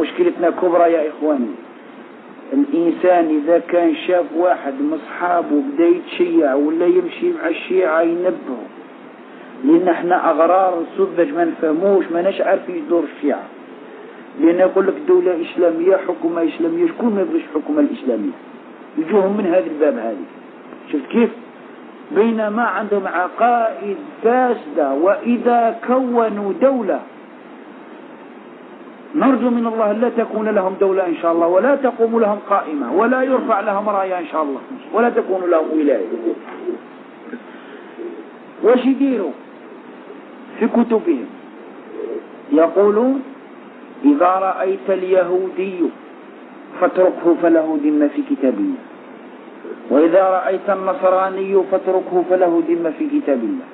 مشكلتنا كبرى يا إخواني. الإنسان إذا كان شاف واحد من أصحابه بدأ يتشيع ولا يمشي مع الشيعة ينبهه، لأن احنا أغرار سذج ما نفهموش، ما ناش عارفين يدور الشيعة، لأن يقول لك دولة إسلامية حكومة إسلامية، شكون ما يبغيش الحكومة الإسلامية؟ يجوهم من هذا الباب هذه. شفت كيف؟ بينما عندهم عقائد فاسدة، وإذا كونوا دولة نرجو من الله لا تكون لهم دولة إن شاء الله، ولا تقوم لهم قائمة، ولا يرفع لهم راية إن شاء الله، ولا تكون لهم ولاية. وش يديروا في كتبهم؟ يقولون إذا رأيت اليهودي فاتركه فله ذمة في كتاب الله، وإذا رأيت النصراني فاتركه فله ذمة في كتاب الله،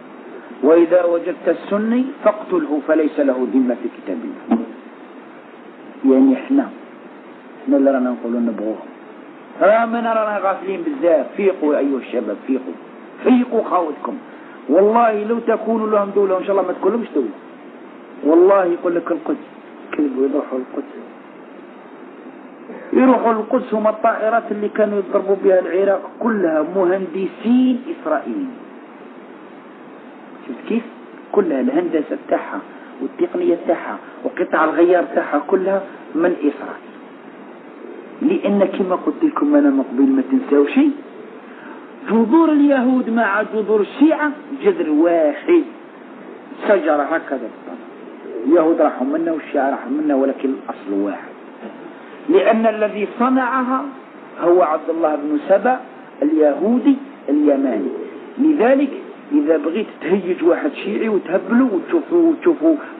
وإذا وجدت السني فاقتله فليس له ذمة في كتاب الله. يعني احنا اللي رانا نقولوا نبغوهم، من رانا غافلين بزاف. فيقوا أيها الشباب، فيقوا خاوتكم. والله لو تكونوا لهم دولة إن شاء الله ما تكون لهمش دولة. والله يقول لك القدس كذبوا، يروحوا القدس هم الطائرات اللي كانوا يضربوا بها العراق كلها مهندسين إسرائيليين. شفت كيف؟ كلها الهندسة تاعها والتقنية تاعها وقطع الغيار تاعها كلها من إسرائيل. لأن كما قلت لكم أنا مقبل ما تنسوا شيء، جذور اليهود مع جذور الشيعة جذر واحد، شجرة هكذا. اليهود راحوا منا والشيعة راحوا منا، ولكن الأصل واحد. لأن الذي صنعها هو عبد الله بن سبأ اليهودي اليماني. لذلك إذا بغيت تهيج واحد شيعي وتهبله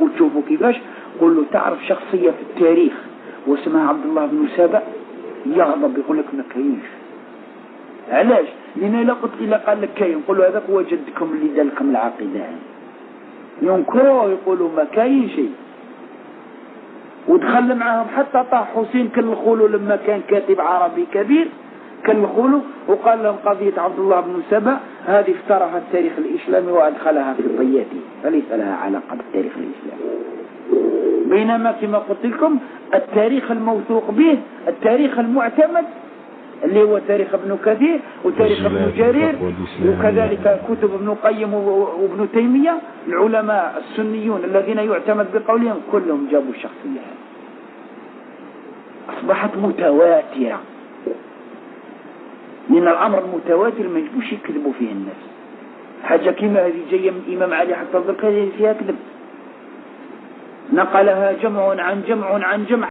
وتشوفوا كيفاش، قل له تعرف شخصية في التاريخ واسمها عبد الله بن سبأ، يغضب يقول لك ما كاينش. علاش؟ لأن إلا قال لك كاين، قل له هذاك هو جدكم اللي دالكم العقيدة، ينكروه يقولوا ما كاين شيء. ودخل معهم حتى طه حسين كالخولو لما كان كاتب عربي كبير كالخولو، وقال لهم قضية عبد الله بن سبأ هذه افترها التاريخ الإسلامي وأدخلها في طياته، فليس لها علاقة بالتاريخ الإسلامي. بينما كما قلت لكم التاريخ الموثوق به، التاريخ المعتمد اللي هو تاريخ ابن كثير وتاريخ ابن جرير، وكذلك كتب ابن قيم وابن تيمية، العلماء السنيون الذين يعتمد بقولهم كلهم جابوا الشخصية هذه، أصبحت متواترة. من الأمر المتواتر ما يجبوش يكذبوا فيه الناس. حاجة كما هذه جاية من الإمام علي حتى الذكر فيها كذب، نقلها جمع عن جمع عن جمع.